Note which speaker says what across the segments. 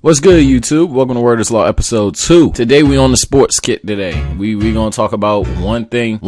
Speaker 1: What's good, YouTube? Welcome to Word is Law episode 2. Today we on the sports kit today. We gonna talk about one thing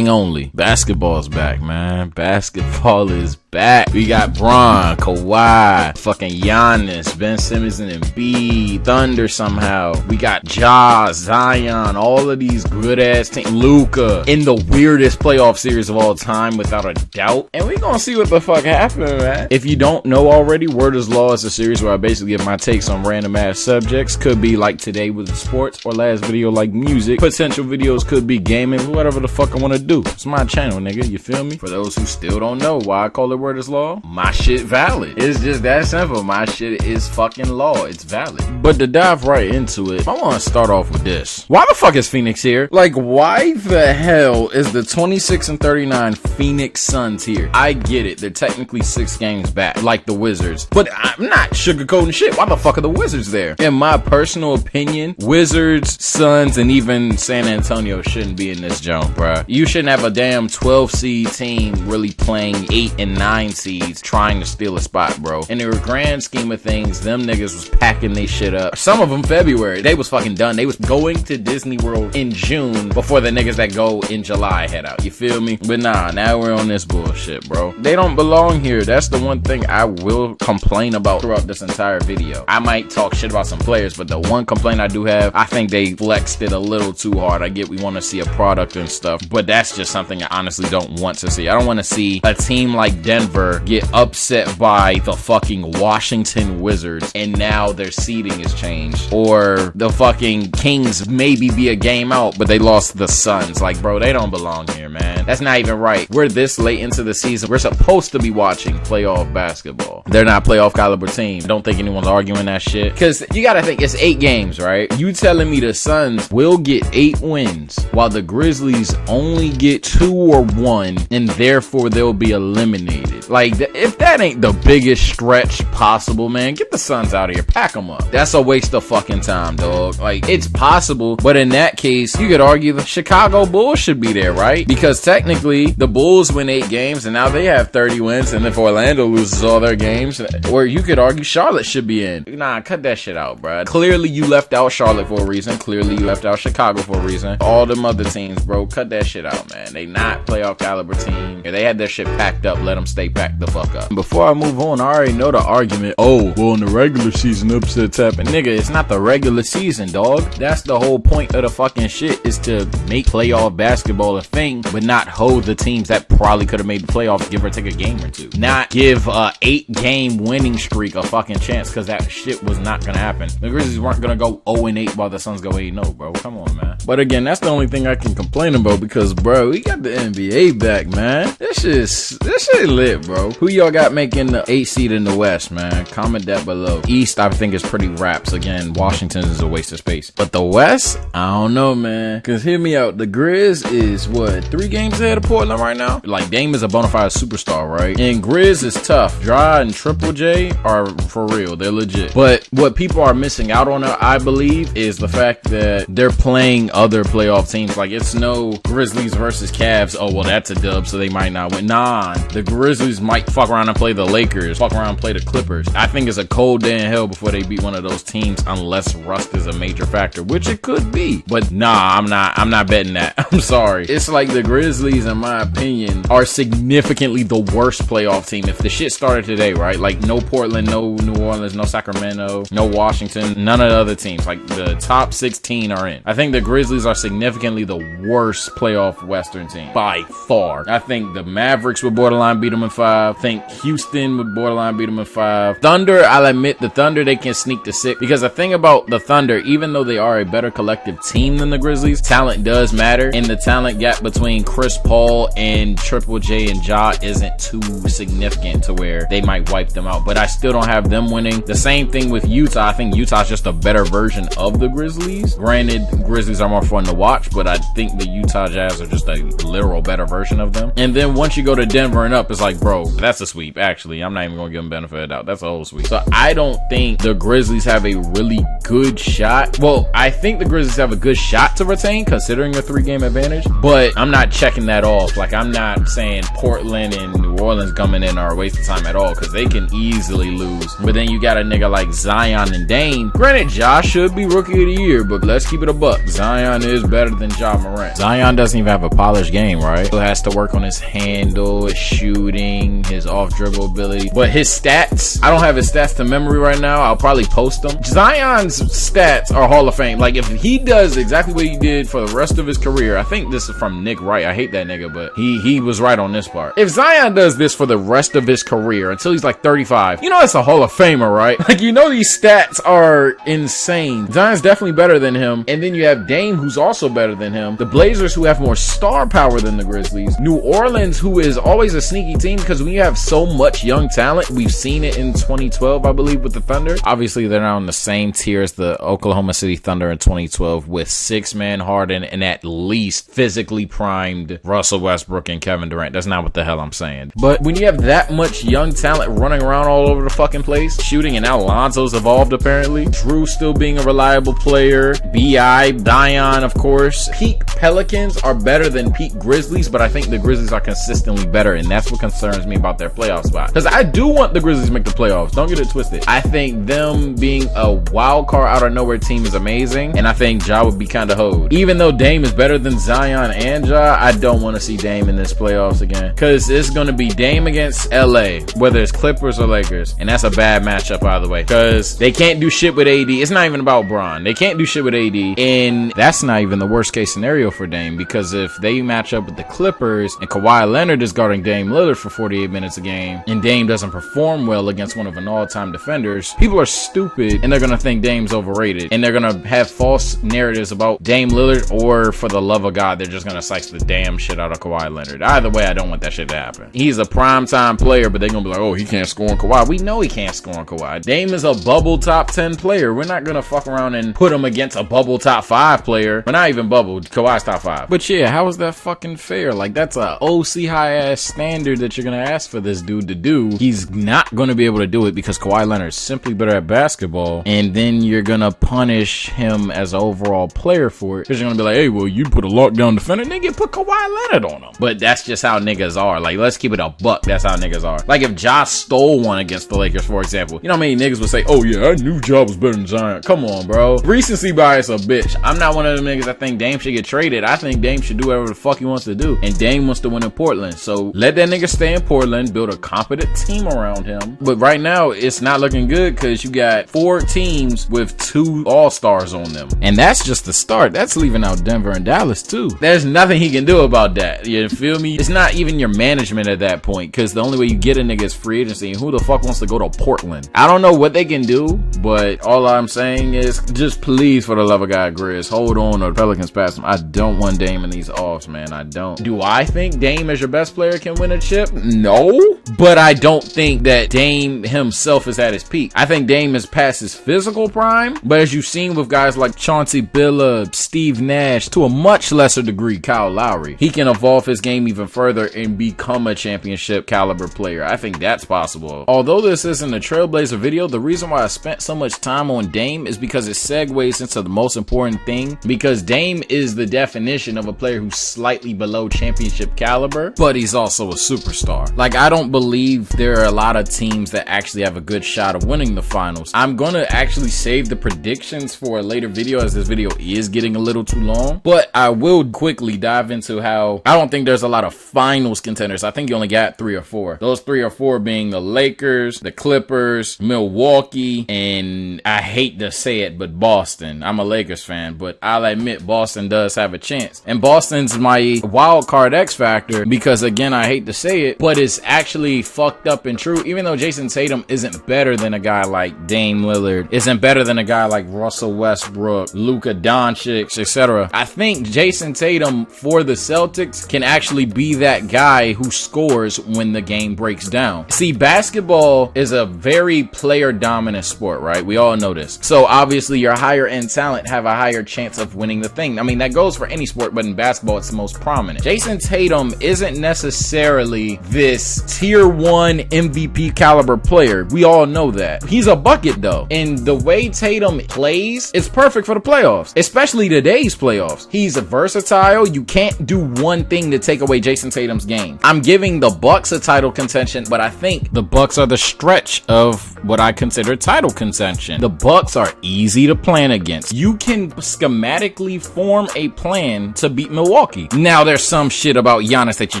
Speaker 1: only. Basketball's back, man. Basketball is back. We got Bryant, Kawhi, fucking Giannis, Ben Simmons and Embiid, Thunder somehow. We got Ja, Zion, all of these good ass teams. Luka in the weirdest playoff series of all time, without a doubt. And we gonna see what the fuck happened, man. If you don't know already, Word is Law is a series where I basically give my takes on random ass subjects. Could be like today with sports, or last video like music. Potential videos could be gaming, whatever the fuck I want to do. It's my channel, nigga, you feel me? For those who still don't know why I call it Word is Law, my shit valid. It's just that simple. My shit is fucking law. It's valid. But to dive right into it, I want to start off with this. Why the fuck is Phoenix here? Like, why the hell is the 26-39 Phoenix Suns here? I get it. They're technically 6 games back, like the Wizards. But I'm not sugarcoating shit. Why the fuck are the Wizards there? In my personal opinion, Wizards, Suns, and even San Antonio shouldn't be in this jump, bruh. You shouldn't have a damn 12 seed team really playing 8 and 9 seeds trying to steal a spot, bro. In the grand scheme of things, them niggas was packing they shit up. Some of them February. They was fucking done. They was going to Disney World in June before the niggas that go in July head out. You feel me? But nah, now we're on this bullshit, bro. They don't belong here. That's the one thing I will complain about throughout this entire video. I might talk shit about some players, but the one complaint I do have, I think they flexed it a little too hard. I get we want to see a product and stuff, but that's just something I honestly don't want to see. I don't want to see a team like Denver get upset by the fucking Washington Wizards and now their seeding is changed, or the fucking Kings maybe be a game out but they lost to the Suns. Like, bro, they don't belong here, man. That's not even right. We're this late into the season. We're supposed to be watching playoff basketball. They're not playoff caliber team. I don't think anyone's arguing that shit, because you gotta think it's 8 games, right? You telling me the Suns will get 8 wins while the Grizzlies only get 2 or 1, and therefore they'll be eliminated? Like, if that ain't the biggest stretch possible, man, get the Suns out of here. Pack them up. That's a waste of fucking time, dog. Like, it's possible, but in that case, you could argue the Chicago Bulls should be there, right? Because technically, the Bulls win 8 games, and now they have 30 wins, and if Orlando loses all their games, or you could argue Charlotte should be in. Nah, cut that shit out, bro. Clearly, you left out Charlotte for a reason. Clearly, you left out Chicago for a reason. All them other teams, bro, cut that shit out, man. They not playoff caliber team. If they had their shit packed up, let them stay packed the fuck up. Before I move on, I already know the argument. Oh, well, in the regular season, upsets happen. Nigga, it's not the regular season, dog. That's the whole point of the fucking shit, is to make playoff basketball a thing, but not hold the teams that probably could have made the playoffs, give or take a game or two. Not give a 8-game winning streak a fucking chance, because that shit was not gonna happen. The Grizzlies weren't gonna go 0-8 while the Suns go 8-0, bro. Come on, man. But again, that's the only thing I can complain about, because, bro, we got the NBA back, man. This shit lit, bro. Who y'all got making the 8 seed in the West, man? Comment that below. East, I think, is pretty raps. Again, Washington is a waste of space. But the West, I don't know, man. Because hear me out. The Grizz is, what, 3 games ahead of Portland right now? Like, Dame is a bona fide superstar, right? And Grizz is tough. Dry and Triple J are for real. They're legit. But what people are missing out on, I believe, is the fact that they're playing other playoff teams. Like, it's no Grizzlies versus Cavs. Oh, well, that's a dub, so they might not win. Nah, the Grizzlies might fuck around and play the Lakers, fuck around and play the Clippers. I think it's a cold day in hell before they beat one of those teams, unless rust is a major factor, which it could be. But nah, I'm not betting that. I'm sorry. It's like the Grizzlies, in my opinion, are significantly the worst playoff team. If the shit started today, right? Like, no Portland, no New Orleans, no Sacramento, no Washington, none of the other teams. Like, the top 16 are in. I think the Grizzlies are significantly the worst playoff Western team by far. I think the Mavericks would borderline beat them in 5. I think Houston would borderline beat them in 5. Thunder, I'll admit, the Thunder, they can sneak to 6, because the thing about the Thunder, even though they are a better collective team than the Grizzlies, talent does matter, and the talent gap between Chris Paul and Triple J and Ja isn't too significant to where they might wipe them out. But I still don't have them winning. The same thing with Utah. I think Utah's just a better version of the Grizzlies. Granted, Grizzlies are more fun to watch, but I think the Utah Jazz are just a literal better version of them. And then once you go to Denver and up, it's like, bro, bro, that's a sweep. Actually, I'm not even gonna give them benefit of the doubt. That's a whole sweep. So I don't think the Grizzlies have a really good shot. Well, I think the Grizzlies have a good shot to retain considering a 3-game advantage, but I'm not checking that off. Like, I'm not saying Portland and New Orleans coming in are a waste of time at all, because they can easily lose. But then you got a nigga like Zion and Dame. Granted, Ja should be rookie of the year, but let's keep it a buck. Zion is better than Ja Morant. Zion doesn't even have a polished game, right? Still has to work on his handle, his shooting, his off dribble ability. But his stats, I don't have his stats to memory right now. I'll probably post them. Zion's stats are Hall of Fame. Like, if he does exactly what he did for the rest of his career, I think this is from Nick Wright. I hate that nigga, but he was right on this part. If Zion does this for the rest of his career until he's like 35, you know that's a Hall of Famer, right? Like, you know these stats are insane. Zion's definitely better than him. And then you have Dame, who's also better than him. The Blazers, who have more star power than the Grizzlies. New Orleans, who is always a sneaky team because when you have so much young talent, we've seen it in 2012, I believe, with the Thunder. Obviously, they're not on the same tier as the Oklahoma City Thunder in 2012 with 6-man Harden and at least physically primed Russell Westbrook and Kevin Durant. That's not what the hell I'm saying. But when you have that much young talent running around all over the fucking place, shooting, and now Lonzo's evolved apparently. Drew still being a reliable player. B.I., Dion, of course. Peak Pelicans are better than peak Grizzlies, but I think the Grizzlies are consistently better, and that's what concerns me about their playoff spot. Because I do want the Grizzlies to make the playoffs. Don't get it twisted. I think them being a wild card out of nowhere team is amazing, and I think Ja would be kind of hoed. Even though Dame is better than Zion and Ja, I don't want to see Dame in this playoffs again, because it's going to be Dame against LA, whether it's Clippers or Lakers, and that's a bad matchup either way, because they can't do shit with AD. It's not even about Bron. They can't do shit with AD, and that's not even the worst case scenario for Dame, because if they match up with the Clippers and Kawhi Leonard is guarding Dame Lillard for 48 minutes a game, and Dame doesn't perform well against one of an all-time defenders, people are stupid, and they're going to think Dame's overrated, and they're going to have false narratives about Dame Lillard, or for the love of God, they're just going to slice the damn shit out of Kawhi Leonard. Either way, I don't want that shit to happen. He's a primetime player, but they're going to be like, oh, he can't score on Kawhi. We know he can't score on Kawhi. Dame is a bubble top 10 player. We're not going to fuck around and put him against a bubble top 5 player. We're not even bubble. Kawhi's top 5. But yeah, how is that fucking fair? Like, that's a OC high ass standard that you're going to ask for this dude to do. He's not going to be able to do it because Kawhi Leonard is simply better at basketball. And then you're going to punish him as an overall player for it. Because you're going to be like, hey, well, you put a lockdown defender, nigga, put Kawhi Leonard on him. But that's just how niggas are. Like, let's keep it a buck. That's how niggas are. Like, if Ja stole one against the Lakers, for example, you know how many niggas would say, oh yeah, I knew Ja was better than Zion. Come on, bro. Recency bias a bitch. I'm not one of them niggas that think Dame should get traded. I think Dame should do whatever the fuck he wants to do. And Dame wants to win in Portland. So let that nigga stay in Portland, build a competent team around him. But right now, it's not looking good because you got 4 teams with 2 all-stars on them. And that's just the start. That's leaving out Denver and Dallas too. There's nothing he can do about that. You feel me? It's not even your management at that point, because the only way you get a nigga is free agency, and who the fuck wants to go to Portland? I don't know what they can do, but all I'm saying is just please, for the love of God, Grizz, hold on or Pelicans pass them. I don't want Dame in these offs, man. I don't. Do I think Dame as your best player can win a chip? No, but I don't think that Dame himself is at his peak. I think Dame is past his physical prime, but as you've seen with guys like Chauncey Billups, Steve Nash, to a much lesser degree Kyle Lowry, he can evolve his game even further and become a championship caliber player. I think that's possible. Although this isn't a Trailblazer video, the reason why I spent so much time on Dame is because it segues into the most important thing, because Dame is the definition of a player who's slightly below championship caliber, but he's also a superstar. Like, I don't believe there are a lot of teams that actually have a good shot of winning the finals. I'm gonna actually save the predictions for a later video, as this video is getting a little too long, but I will quickly dive into how I don't think there's a lot of finals contenders. I think you only got 3 or 4. Those 3 or 4 being the Lakers, the Clippers, Milwaukee, and I hate to say it, but Boston. I'm a Lakers fan, but I'll admit Boston does have a chance. And Boston's my wild card X factor because, again, I hate to say it, but it's actually fucked up and true. Even though Jason Tatum isn't better than a guy like Dame Lillard, isn't better than a guy like Russell Westbrook, Luka Doncic, etc., I think Jason Tatum for the Celtics can actually be that guy who scores when the game breaks down. See, basketball is a very player dominant sport, right? We all know this. So obviously your higher end talent have a higher chance of winning the thing. I mean, that goes for any sport, but in basketball it's the most prominent. Jason Tatum isn't necessarily this tier 1 MVP caliber player. We all know that. He's a bucket though. And the way Tatum plays, it's perfect for the playoffs, especially today's playoffs. He's versatile. You can't do one thing to take away Jason Tatum's game. I'm giving the Bucks a title contention, but I think the Bucks are the stretch of what I consider title contention. The Bucks are easy to plan against. You can schematically form a plan to beat Milwaukee. Now there's some shit about Giannis that you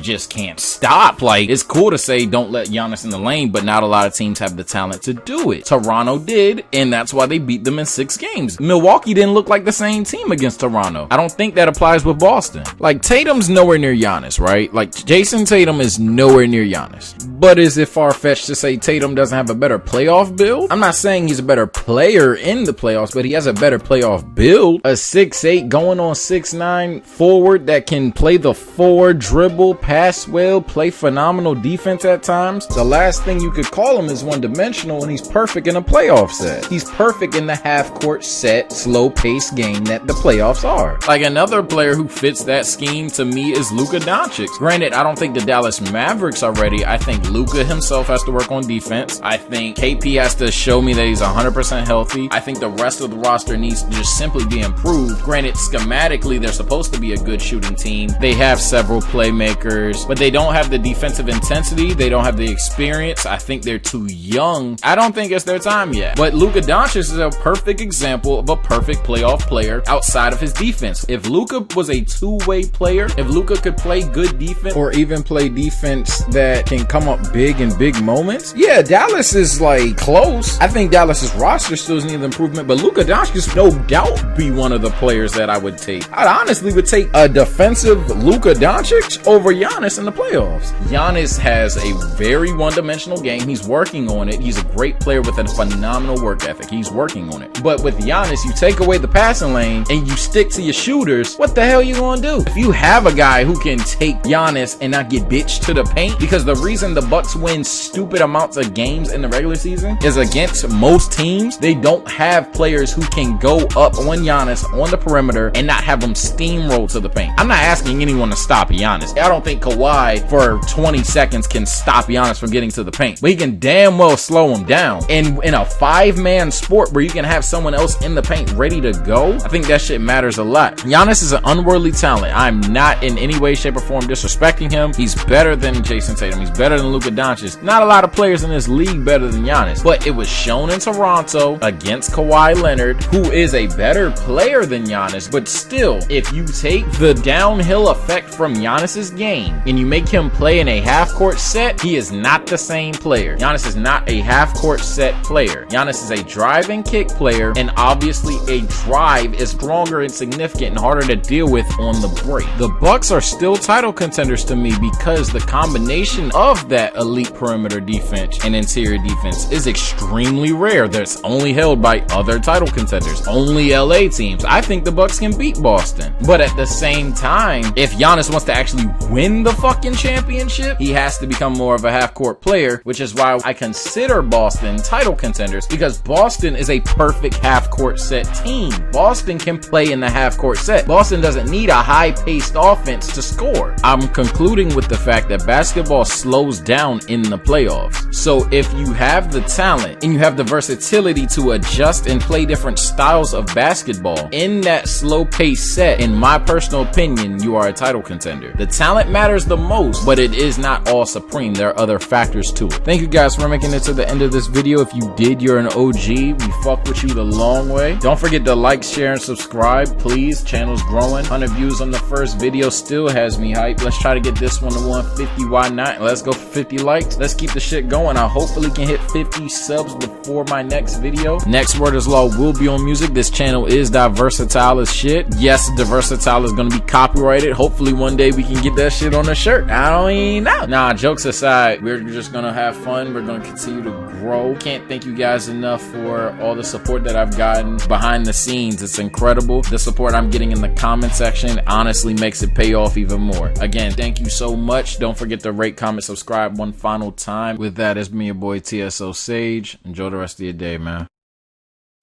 Speaker 1: just can't stop. Like, it's cool to say don't let Giannis in the lane, but not a lot of teams have the talent to do it. Toronto did, and that's why they beat them in 6 games. Milwaukee didn't look like the same team against Toronto. I don't think that applies with Boston. Like, Tatum's nowhere near Giannis, right? Like, Jason Tatum is nowhere near Giannis. But is it far-fetched to say Tatum doesn't have a better playoff build? I'm not saying he's a better player in the playoffs, but he has a better playoff build. A 6'8" going on 6'9" forward that can play the 4, dribble, pass well, play phenomenal defense at times. The last thing you could call him is one-dimensional, and he's perfect in a playoff set. He's perfect in the half-court set, slow-paced game that the playoffs are. Like, another player who fits that scheme to me is Luka Doncic. Granted, I don't think the Dallas Mavericks are ready. I think Luka himself has to work on defense. I think KP has to show me that he's 100% healthy. I think the rest of the roster needs to just simply be improved. Granted, schematically, they're supposed to be a good shooting team. They have several playmakers, but they don't have the defensive intensity. They don't have the experience. I think they're too young. I don't think it's their time yet. But Luka Doncic is a perfect example of a perfect playoff player outside of his defense. If Luka was a two-way player, if Luka could play good defense or even play defense that can come up big in big moments, yeah, Dallas is like close. I think Dallas's roster still needs improvement, but Luka Doncic no doubt be one of the players that I would take. I honestly would take a defensive Luka Doncic over Giannis in the playoffs. Giannis has a very one-dimensional game. He's working on it. He's a great player with a phenomenal work ethic. He's working on it. But with Giannis, you take away the passing lane and you stick to your shooters. What the hell you gonna do? If you have a guy who can take Giannis and not get bitched to the paint, because the reason the Bucks win stupid amounts of games in the regular season is against most teams, they don't have players who can go up on Giannis on the perimeter and not have him steamroll to the paint. I'm not asking anyone to stop Giannis. I don't think Kawhi for 20 seconds can stop Giannis from getting to the paint, but he can damn well slow him down. And in a 5-man sport where you can have someone else in the paint ready to go, I think that shit matters a lot. Giannis is an unworldly talent. I'm not in any way, shape, or form disrespecting him. He's better than Jason Tatum. He's better than Luka Doncic. Not a lot of players in this league better than Giannis, but it was shown in Toronto against Kawhi Leonard, who is a better player than Giannis. But still, if you take the downhill effect from Giannis's game and you make him play in a half-court set, he is not the same player. Giannis is not a half-court set player. Giannis is a drive and kick player, and obviously a drive is stronger and significant and harder to deal with on the break. The Bucks are still title contenders to me because the combination of that elite perimeter defense and interior defense is extremely rare. That's only held by other title contenders, only LA teams. I think the Bucks can beat Boston, but at the same time, if Giannis wants to actually win the fucking championship, he has to become more of a half-court player, which is why I consider Boston title contenders, because Boston is a perfect half-court set team. Boston can play in the half-court set. Boston doesn't need a high-paced offense to score. I'm concluding with the fact that basketball slows down in the playoffs. So if you have the talent and you have the versatility to adjust and play different styles of basketball in that slow-paced set, in my personal opinion, you are a title contender. The talent matters the most, but it is not all supreme. There are other factors to it. Thank you guys for making it to the end of this video. If you did, you're an OG. We fuck with you the long way. Don't forget to like, share, and subscribe, please. Channel's growing. 100 views on the first video still has me hyped. Let's try to get this one to 150. Why not? Let's go for 50 likes. Let's keep the shit going. I hopefully can hit 50 subs before my next video. Next Word is Law will be on music. This channel is diversatile as shit. Yes, diversatile is going to be copyrighted. Hopefully one day we can get that shit on a shirt. I don't even know. Nah, jokes aside, we're just going to have fun. We're going to continue to grow. Can't thank you guys enough for all the support that I've gotten behind the scenes. It's incredible. The support I'm getting in the comment section honestly makes it pay off even more. Again, thank you so much. Don't forget to rate, comment, subscribe one final time. With that, it's me, your boy TSO Sage. Enjoy the rest of your day, man.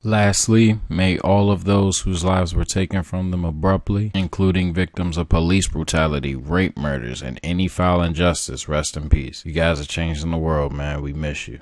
Speaker 1: Lastly, may all of those whose lives were taken from them abruptly, including victims of police brutality, rape, murders, and any foul injustice, rest in peace. You guys are changing the world, man. We miss you.